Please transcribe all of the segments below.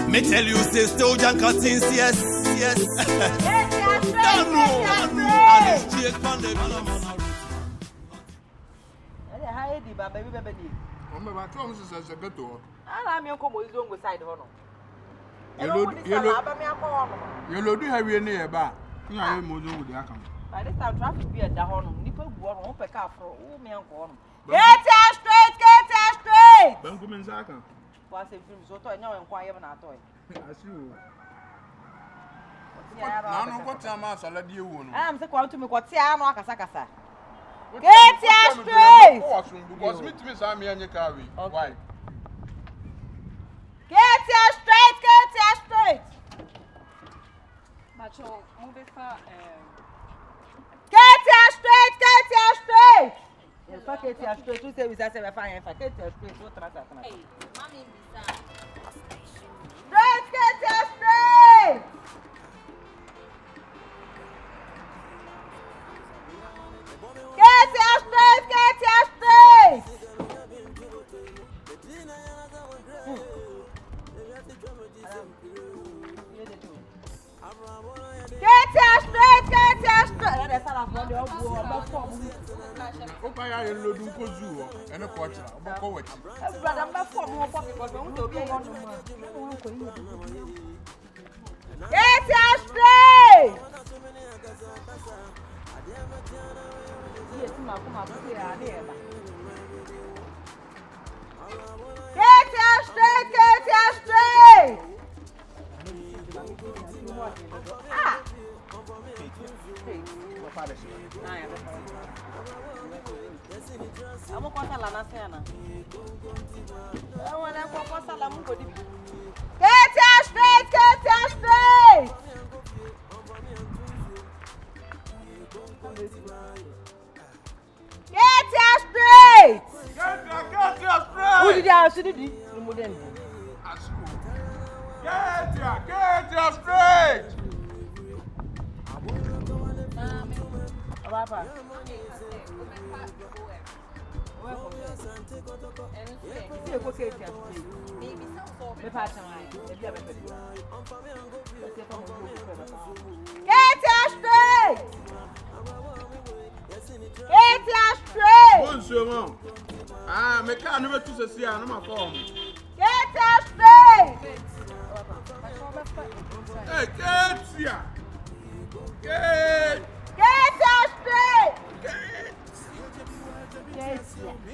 Me tell you, say still Janka things, yes. Yellow do have you near bar. You are moving with the account. By this time, traffic be at the horn. Nipple won't pick up for all me and corn. Get straight! Banku Nkansah. Was a film so toy now and quiet and toy. As you. Now, what time I saw you won. I'm the quality to me what Tiano Casacasa. Get straight! Because me to Miss Army and your carry. Why? Get straight! Macho, move it for Get straight! If I get straight, you say we say we're fine. If I get straight, what matter? Hey, mommy, Straight! Get straight! Okay, I load you for you and a quarter of a coach. Get straight! I'm a Lana Sena. I want to go for Salamu. Get straight! Get straight! Who did I see? Get straight! Papa. Ah, me can't never to see a number form. Get straight! Hey, get here! Get! Get straight!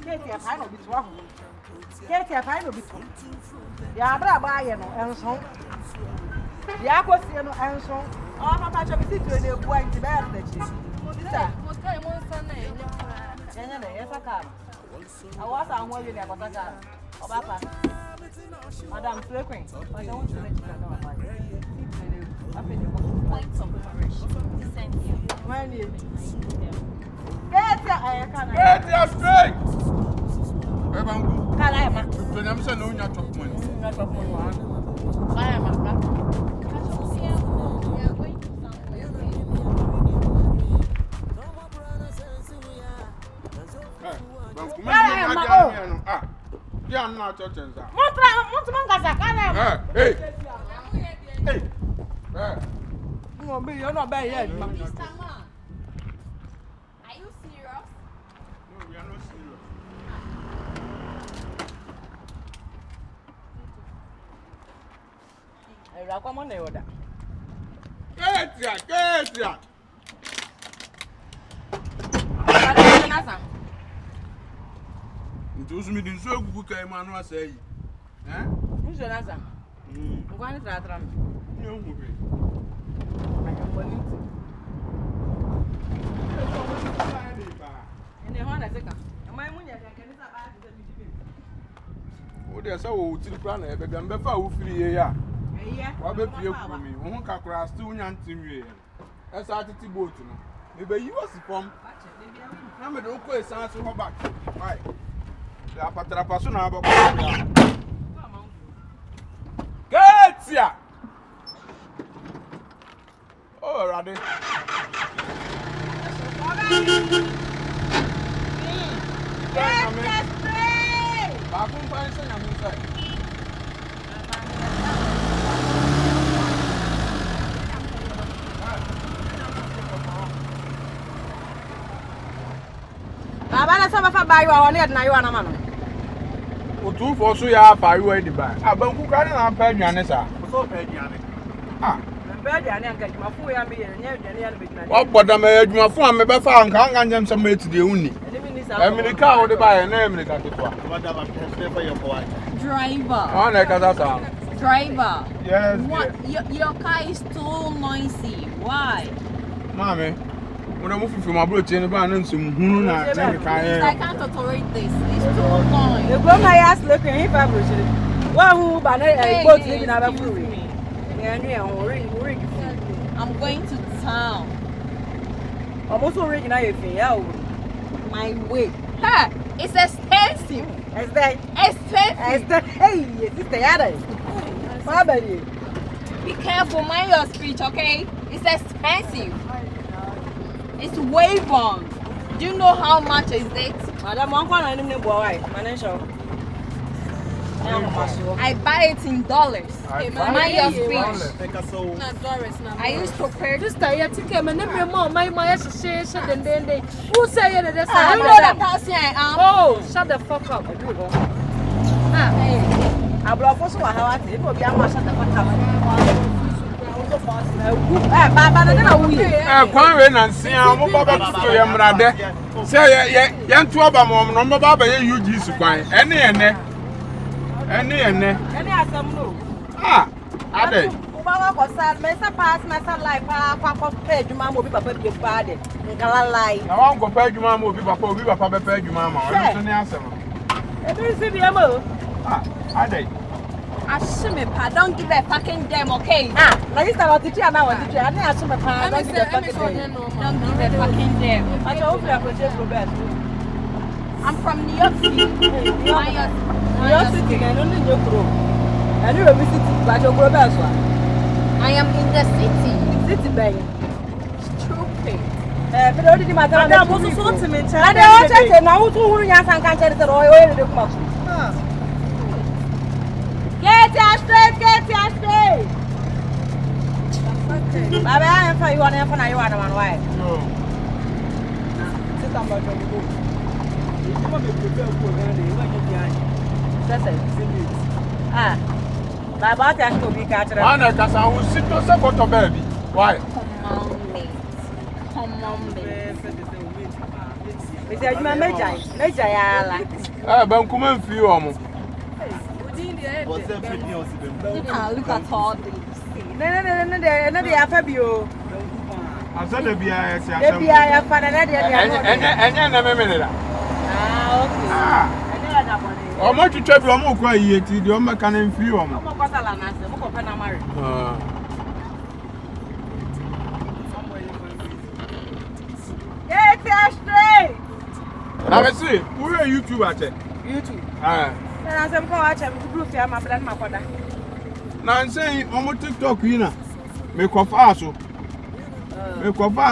Get here, I know it's wrong. Get here, I know it's wrong. Yabra buy no and so. Yakosiano and so. Oh, my patch of it to the point to bear the cheese. Yes, I can. I was on where you never got a papa. Madame Flickering. I don't want to let you know. points of preparation. Send you. When you get your straight. Banku. Can I, ma? I'm saying, no, you're talking money. Not of one. I am a Yeah, I'm not touching that. Hey! Hey! You're not bad yet. Mr. Man, are you serious? No, we are not serious. Get ya! Those meetings so good, man, was saying. Eh? Who's your answer? I'm going to try to run. No, and the Honda second. And my money, I can get oh, there's so to the plan. I began before we free here. What be you for me? One can cross 2 young team. That's our boat. Maybe you was from. I'm a local sound to go back. Right. La patrapasuna about get ya! Oh, Raddy. Banku Nkansah na me say. Abana sama fa bayi wa woni na yiwa na ma no. Otu fo so ya fa yiwa di ba. Banku ka na pa aduane sa. So pa aduane. Mbe aduane anka juma fu ya me ye nya aduane ya no be juna. Oboda me adwuma fu am be fa anka anga nyam sa matide unni. America wo de ba ye na America tetwa. Driver. Ah na ka sa. Driver. Yes. What? Your car is too noisy. Why? Mami. When I'm from my brother, I'm going to I can't tolerate this. It's too noisy. You go my ass looking if I was it. Well, who by boat living out of I'm going to town. Almost already now you My way. Ha! It's expensive. Is that Expensive. hey, it's the other. Be careful, mind your speech, okay? It's expensive. It's way wrong. Do you know how much is it? Madam, I'm going to boy. I buy it in dollars. Mind your speech. I used to pay. This time you take him and then more my association and then they who say it is I know that person I am. oh shut the fuck up. I block also how I think will be a mash at the fuck. Kwan we na nsia mo baba tutu ye mrade say ye ntu oba mo no mo baba ye UG su kwan ene Any asem no. Ade Baba ko sad me sa pass me sa life pa page ma mo bi papa bi pa de ngala lai na wan go pa adwuma ma obi papa be pa adwuma ma o so ne asem e bi si bi mo Ade Ashime pa, don't give a fucking damn, okay? na you start to teach now to teach and asem pa don't give a fucking Don't give a fucking damn. I told you I could take Robert. I'm from New York City. New York City and only New York. And you visit but your Robert. I am in the city. City bay. Stupid. But only matter na mo so to me. And I check na who to ya san kan chere say oil dey come. Get your straight. Baba, I am for you and for na you and one why. no Sit down by your book. You want me to prepare for that you want to Baba, I to be catcher. Ana kasa wo sito se photo baby why Come on, babe. Me say you meja ya la. Banku man fi o mo Look at all this. No, they are Fabio. asa da bia ya si They asem be a fan and they are. enye na me da Okay. I know that o mo twetwa bi o mo kwa yiye ti de o meka na mfi o mo mo ko sala na se mo ko pe na mare. Get it straight. na me see who are YouTube ache YouTube. na Na se mo ko watch am group ya ma bla na makoda. na nsen o mo TikTok yi na me kofa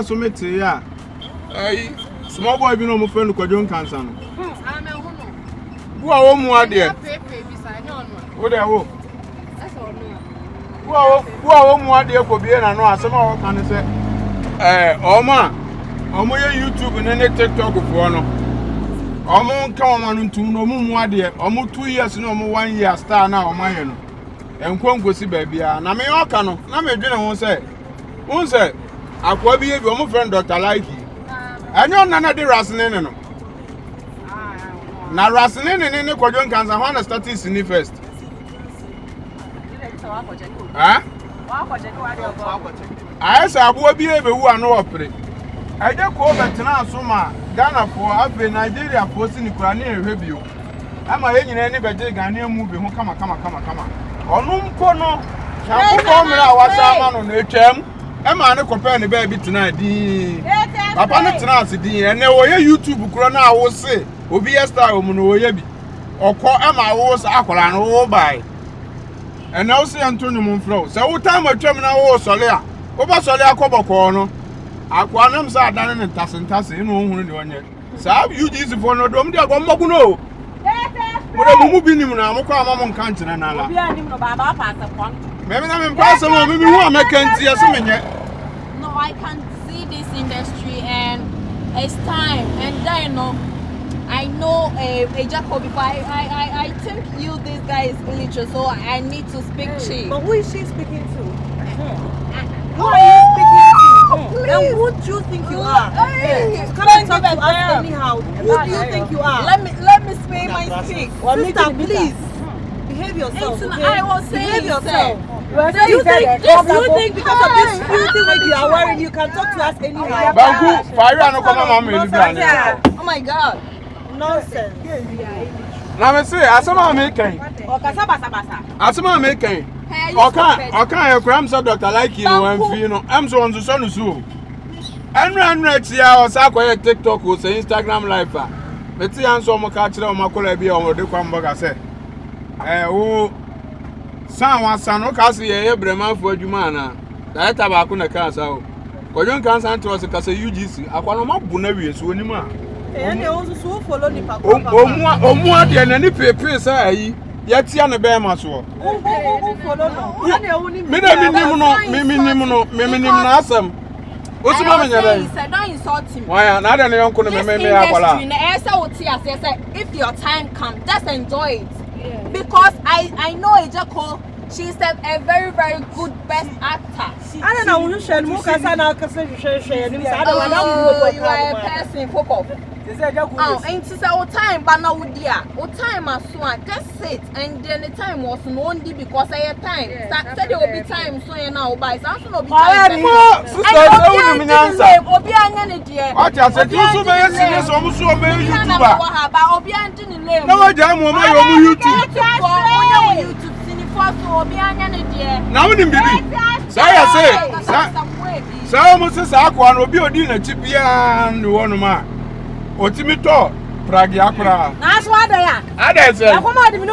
so me te ya small boy bi no mo friend Kwadwo Nkansah no wo a wo mu ade wo de wo wo a wo mu ade ko bie na no asem a wo kan se omo ye YouTube ne TikTok fo no omo nka omo no ntum no mu ade omo 2 years no omo 1 year star na omo ye no enkongosi ba bia na me yoka no na me dwene ho se akwa bi ye bi omo friend Dr. Like anyo nana de rasene no na rasene ne Kwadwo Nkansah ho na status ni first Asa abo bi e be wu ano opre aje ko betena asoma Ghana for Africa Nigeria for sinikura ne ehwe bio ama ye nyina ni beje Ghana mu bi ho kama onu mpo no shapo mra wasa ma no na etwam ema ne kopɛ ne ba bi tena di papa ne tena ase di ene wo ye YouTube kuro na wo se obi ye star omu no wo ye bi okɔ ema wo se akola no wo bai ene wo se Antonio Monfro se wo time atwam na wo sole a wo ba sole akɔbɔkɔ no akwa nam sa adane ne ntase ino ohunu de onye sa UGC for no dom de agɔmmɔgu no Mure mumu binim na mo kwa mama nka nkyere na la. Obi anim no baba pass upon. Me na me pass mo me hu ameka nti ase menye. No, I can see this industry and it's time. And then, you know, I know a Jacob before I think you, this guy is illiterate, so I need to speak Chi. But who is she speaking to? Who are you speaking to? And who do you think you are? Come and talk to us anyhow. Who do you think you are? Let me speak my speak. Sister, please. Behave yourself. Okay? I was saying behave yourself. Do you think because of this filthy wig you are wearing, you can talk to us anyhow? Banku, fire no come mama me libi. Oh my God. Nonsense. Na me say asema me kan. O kasa basa. Asema me kan. Okan e kram so Dr. Like you no amfi no. Am so on so no so. Anra tia o sa koye TikTok o say Instagram live a. Me ti an so mo ka kire o makola bi o de kwamba ga say. O san wa san o ka se ye bremanfo adwuma na. Director ba ko na ka sa o. Kwadwo Nkansah to se ka say UGC akwano mabu na wie so onim a. Ene o so follow ni pa. Omu ade na ni pepe sa ayi. Ya tia ne be ma so. Follow no. Me na asem. Osuma me nyere. Said don't insult him. Why na ade ne yonko no me akwala. If your time comes, just enjoy it. Yeah. Because I know Ejako, she's a very good best actor. I don't know who should move kasa na kasa share. You are a person focus. And to say all time, but now with dear, all time as soon just sit and then the time was only because I had time. Said there will be time so you now by something will be time. What I said, you so very serious almost so many YouTuber. No, I jam on my YouTube. Now in baby. Say I say almost as I will be a dinner chipia and one man. Otimito Prague Akra. That's what they are. I say, I come out of the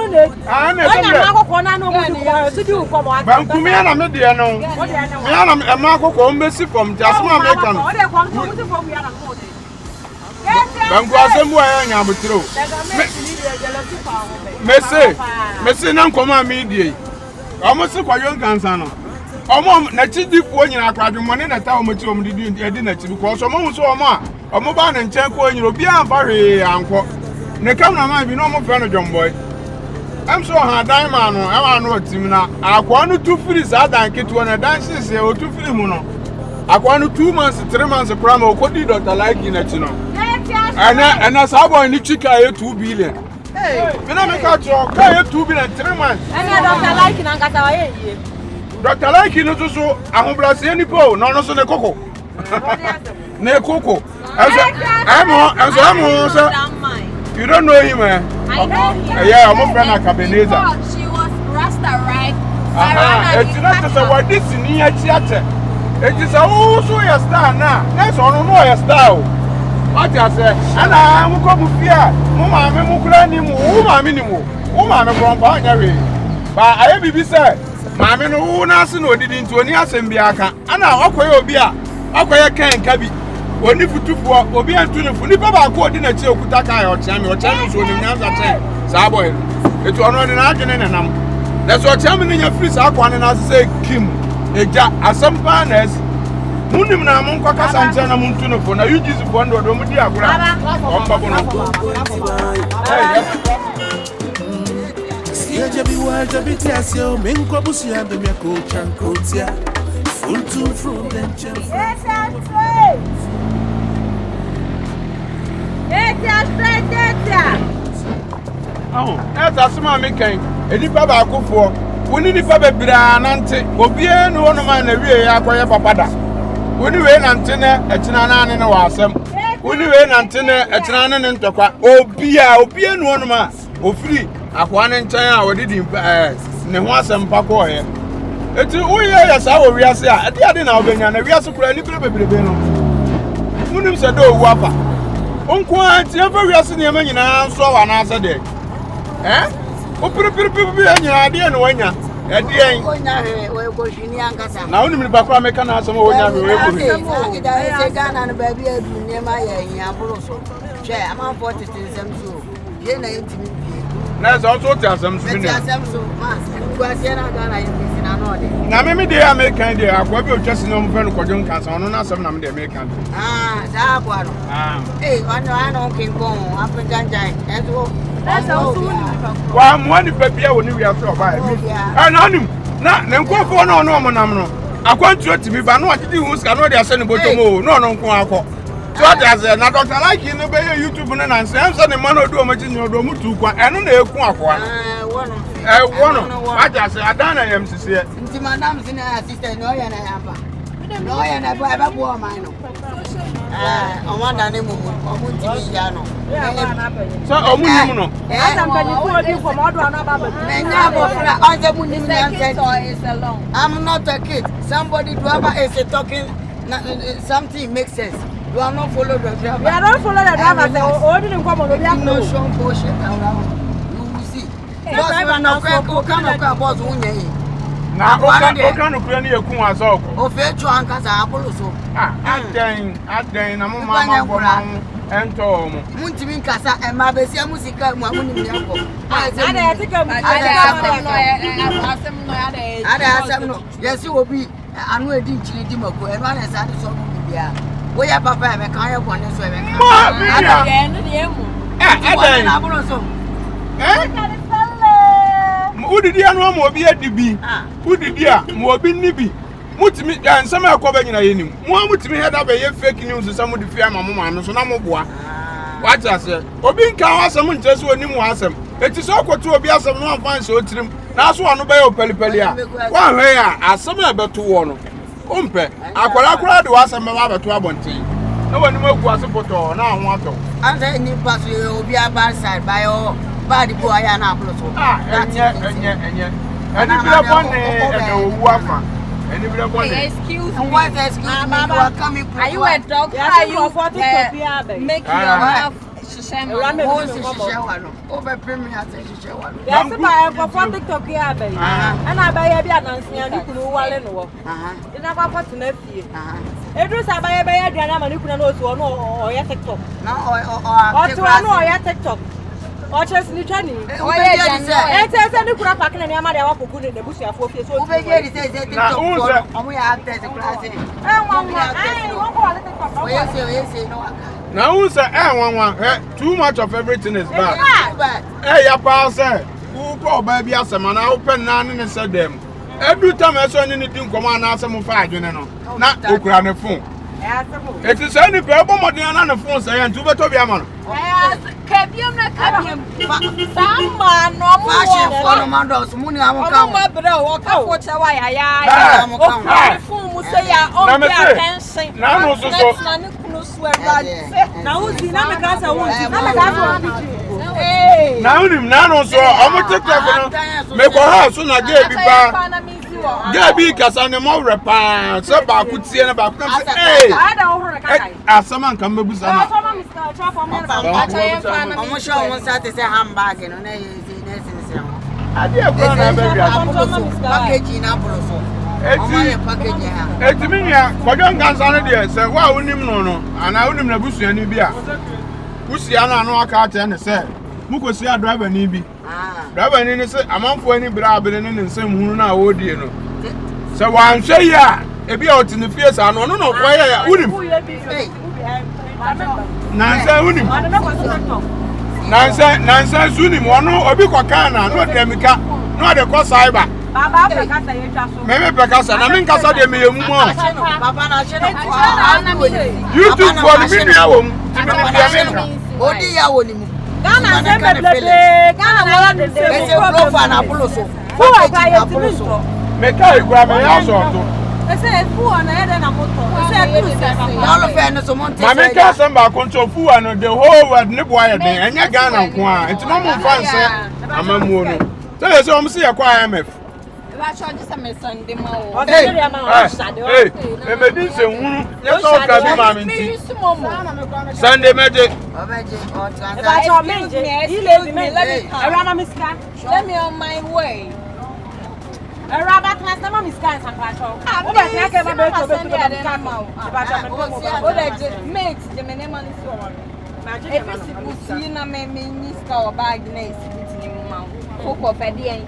I Banku me na me de no. Me na Marco Combesi from Jasmine American. Banku asemu aya nya butro. Me say na nkoma me die. Omo se Kwadwo Nkansah no. Omo na chidifo nyina akwadwo ne na ta omo ti omo di na chi because omo so omo a omo ba na nchen ko nyiro bia amfa hwe anko ne camera man bi no omo fa no Jomboy am so ha dan ma no e wa no otim na akwa no 2 free sa dan keto na dan sisi o 2 free mu no akwa no 2 months 3 months kra ma okodi Dr. Like na chi no ana sa boy ni chika e 2 billion me na me ka cho ka e 2 billion 3 months ana Dr. Like na nkasa wa ye Dr. Like no so ahobrase ni po no so ne koko ne koko I'm sir. You don't know him, eh? I know him. Yeah, I'm a friend of Cabeneza. She was Rasta, right? It's not just what this in here theater. It is also a star now. That's all no a star. What I say, and I'm going to fear. Mama, I'm minimum. Woman from Banku. But I be said, Mamma, no, nothing didn't to any Asembiaka. And I'll call you beer. I'll call you can cabby. Oni futufu obi antunu fu ni baba ko odi na chi okuta kai o chami so ni nyanza chen sa boy etu ono ni na adwene ne nam na so chami ni nya free sa kwa ne na se kim eja asampa na es munim na mo nkwa kasa nche na muntunu fu na UGC fu ndo do mudi agura o mbabo no Siaje bi waje bi tiasio me nkwa busu ya be me ko chankotia full to from them chef. Oh, that's a small making. Any papa go for. We need papa bra nante. Obi e no no man na wie akoye papada. We ni we nante na etina na ne no wasem. We ni we nante na etina na ne ntokwa. Obi e no no ma. Ofiri akwa ne nchan a wodi di ne ho asem pa ko he. Eti wo ye ya sa wo wiase a ade na obenya na wiase kura ni bebrebe no. Munim se do owu apa. Onko anti efa wiase ne ma nyina so wa na asa de. Opiripiripi nyina ade no wanya. Ade en. Onya he we ko hwini ankasa. Na wonim ni bakwa meka na asem wonya he we ko hwini. Agida se Ghana no ba bia du ne ma ya nya buru so. Hwe ama 40 nsem so. Ye na yetimi bi. Let's also tell some swimming. Now, maybe they are making the aqua just in Kwadwo Nkansah, or not some of the American. That one. Hey, I don't keep going. African giant. That's also one baby when we are so by me. I know, not go for no. I want you to be, but no, I didn't who's cannot send about tomorrow. No. So as a not like in the YouTube and answer the man who do much in your room to and on the one. I just I done I am to say. Madam's in her sister, no, and I have. No, and I have a woman. I want an Emiliano. So, Omuno. I'm not a kid. Somebody driver is talking something makes sense. You are not follow the driver. You don't follow the driver. They didn't come on. We have no show bullshit around. You will see. Boss, now come across boss Unye. Now, what kind of clearly a coon as all? Of Kwadwo Nkansah, Apollo. At then, I'm a and Tom. Muntimin Casa and Mabesia Musica, Mamudu. Yes, you will be. I'm ready to Dimoko, and one has had so many. We have Papa and a kind of one as who did you know more be at the bee? Who did you more be nibby? Mutimi and some are covering him. One would me had up a fake news to some of the fear mamma, so no more. What I said, or being cow, someone just when him was him. It is awkward to be as someone finds so trim. That's one obey Pelipelia. One way, as some about 2 1. Umpe, I could was some about 12 tea. No one was a photo, now I want to. And then you pass will be a bad side by all body boy and apple. And yet, and if you have one and if you have one, excuse me, what excuse me, you are coming. Are you a dog? Are you make your mouth? Over premier one. Yes, I have a TikTok here, and I buy a Bianancy and you could well in war. In a papa to nephew. It was I buy a bear, and you could know or your TikTok. No, or to know your TikTok. Or just Nutani. And says I look up and I'm a good in the bush for 4 years. Over here, it says that we have the class. Now, who's a too much of everything is bad. Hey, your pal said, who call baby as a man, I open none and said them. Every time I saw anything come on, ask some 5, you know, not Ukraine phone. It is any people more than the phone saying to better be a man. Someone no more. Money, I won't come. Walk out for a while. I phone say, oh, attention. Now, now, who's the Namaka? now, now, so I'm going to take make a house soon. I gave you. Gabi kasane mo repa so ba ku tie na ba ku say eh someone come be busana omo show won say te say handbag no na ade e kwa na be package na boloso omo package ha etimi nia Kwadwo Nkansah no de say wa wonim no ana wonim na busuani bi a busia na no aka ate ne say mukosi a driver ni bi driver ni say amanfo ani bra abele ne nsem hunu na wodie no say wan hwe ya e bi ot ne fie sa no no kwa ya unim nansa unim nansa sunim wono obi kwa kana no demika no de ko cyber Baba Africa say you just me pekasa na me nkasa de me yemu Baba na che YouTube for me ni awom ti me bia odi ya woni Ghana say bebe Ghana wala de say profile na boloso fu aga ye timiso me kai gwa me ya so to say fu na ye na moto say tu say all of them so monte ma me ka say ba control fu ano the whole world ne boy den enya Ghana nko a enti no mo fan say amamuo no say say o mo say ya kwa IMF I charge some Sunday mo. Hey, me dis se hunu. Yes, so ka bi ma mi nti. Sunday magic. Let me on my way. folk of a day.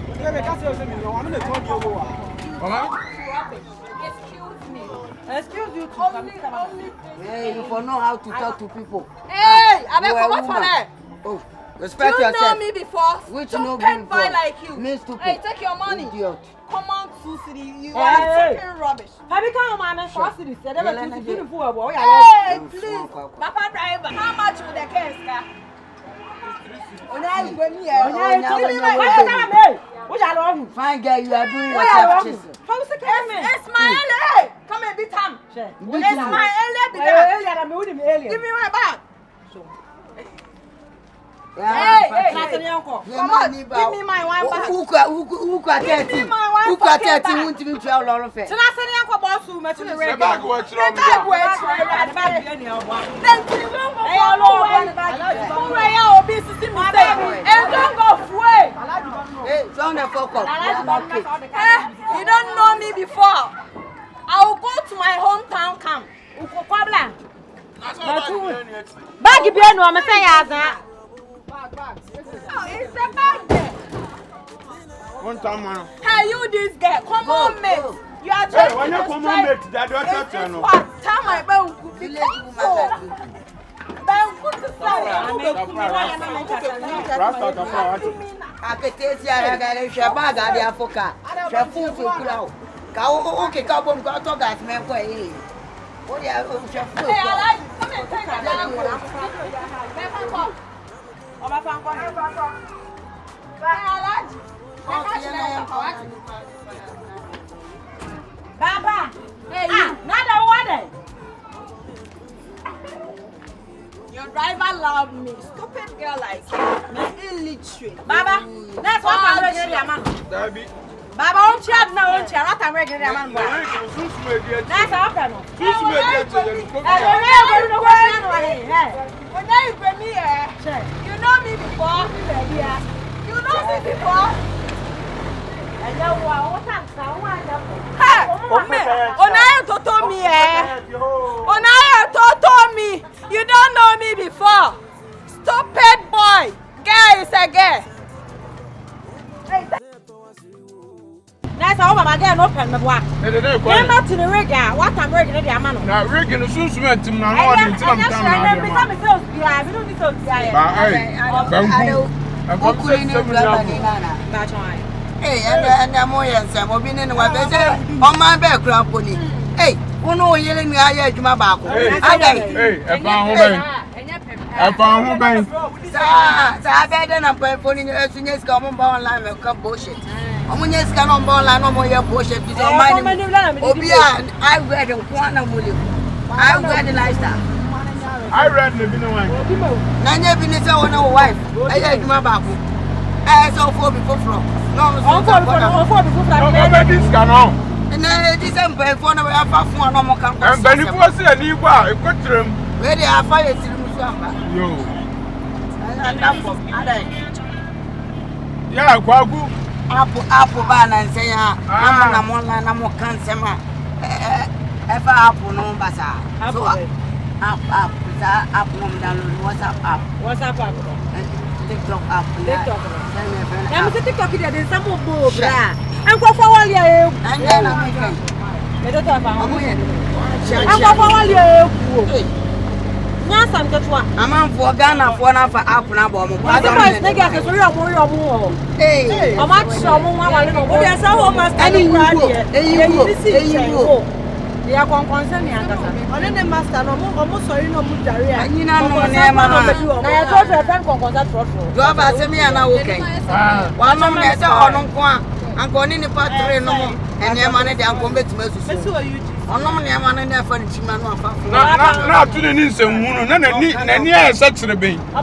Excuse you. Hey, you for know how to talk to people. Hey, I beg what for that? Oh, respect you yourself. know me before? Which don't no pen boy before? like you. Me stupid. Hey, take your money. Idiot. Come on, Susie. You Hey. are talking rubbish. Have you come on, man? For city, they never choose beautiful boy. Hey, please. Papa driver, how much will the case car? Fine girl, you are doing yourself. It's my LA. Come and beat him. It's my LA. Give me my bag. Hey, come on, give me my one bag. Who got 30? Who got 30? Won't even try a lot of it. So that's the uncle boss who met you. The bag watch the bag watch. Then you don't go away. Hey, sound the fuck up. You don't know me before. I will go to my hometown camp. Bag if you know, I'm saying, Oh, it's the bag there. One time, man. Hey, you this girl, come on, mate. You are Hey, trying when you to come on, mate, that don't touch you, no. Tell my Banku. Banku to Baba, hey, another one. Your driver love me. Stupid girl like you. Illiterate. Baba, that's what I'm ready to man. Debbie. Baba, on chat now, on chat. What I'm ready to man. That's our plan. You know me before. You know me before. Onaya toto me Onaya toto me. You don't know me before. Stupid boy. Girl is a girl. That's how Mama get no pen me boy. Remember to the rig, what I'm rigging the man. Now rigging the shoes went to my Lord and some time. Hey, and I'm more than some of being in what they say on my background pony. Hey, who know yelling me? I had my back. Hey, I found who bang. I bet then I'm putting a senior come on online and come bullshit. I'm when you scan on ball line, no more bullshit. It's on my Obia. I read a quantum will you. I read the lifestyle. I read the bin one. Nanya Binisa on our wife. I had my back. I saw 4 before from. No, this can on. And then December for no one no more come. And then if was a new bar, a quick trim. Where they are fired to Musamba. Yo. And that's for Yeah, Kwadwo. Apple ban and say, I'm one line, I'm more cancer. If I apple no basa. Up, down, what's up? TikTok up. I'm TikTok there, some more bra. And go forward here. And then I'm making. I'm on for Ghana for now for apple now. Hey, how much someone they are Konkonsa Nkansah. On the master, almost sorry no Mutari. And you know, I told you a friend Konkonsa Trotro. Go over to me and I okay. One moment I saw on Kwan and going in the part 3 no more. And your money they are going to Messi. On no money, I'm not for the Chimano. Not to the niece and woman, and yes, such the bay. I'm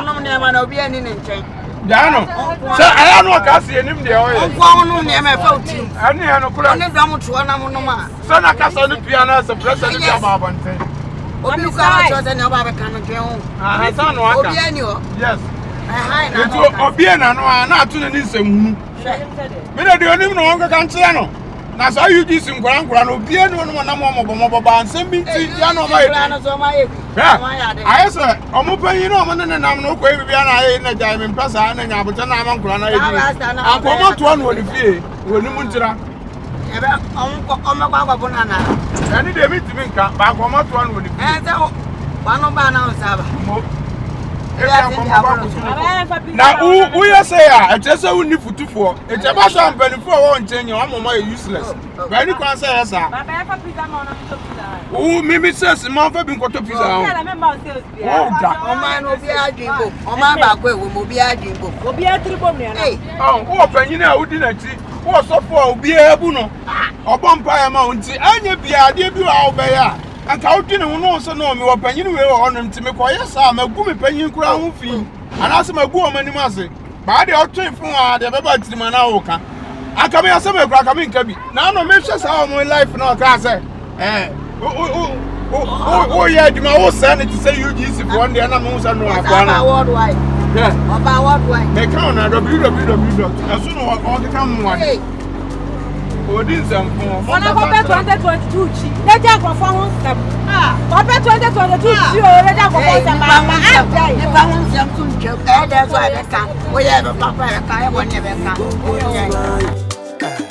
not near man of being in chain. Dano. So I don't know what I see in him. The oil. One near my phone team. I never know. I never done to one of Son, I cast on the piano as a president of Babante. What you got and about a can of your own? I don't know. Yes. It's Obiana, not to the niece and woman. But I don't even know Konkonsa. Na so you this nkura no bia no no na mo ansem bi ti ya no ma na so ma ye bi aye say omo panyin no mo ne nam no ko bibia na aye na jai me mpasa na nya abota na nkura na ye akomo to no ni fie woni mu ntira ebe omo kwa bona na ani de mi timi nka ba akomo to no ni fie se wa no ba na nsaba na you say a chese wu ni futufo e che ba so ampanifo wo nchenye wa mama useless ba ni kwan say yes a baba fa pizza ma ona to pizza mimi says ma fa bi nkoto pizza o da o ma no bi adwinbo o ma ba ko ewo mo bi adwinbo obi atribo me na wo panyin a wudi na chi wo sofo obi ebu no obompa ya ma unti anya bia de bi wa obeya anka wudi ne no so no me wo panyin we wo no ntime ko yesa magu me panyin kura ho fi anase magu o manim ase ba de otwen fun a de beba tirima na wo ka aka me yasa me kura ka me nka bi na no me hwe sa o mo life na o ka se yeah di ma wo sa ne ti say UGC for one na mo sa no akwa na worldwide oba worldwide me ka na www aso no o ka mo wa Odin Zampo. Ona ko be 2022 chi. Leja ko fo ho nsem. Ko be 2022 chi o leja ko fo nsem ba. E ba ho nsem tun che. E de so e ka. Wo ye be papa e ka e won ye be ka.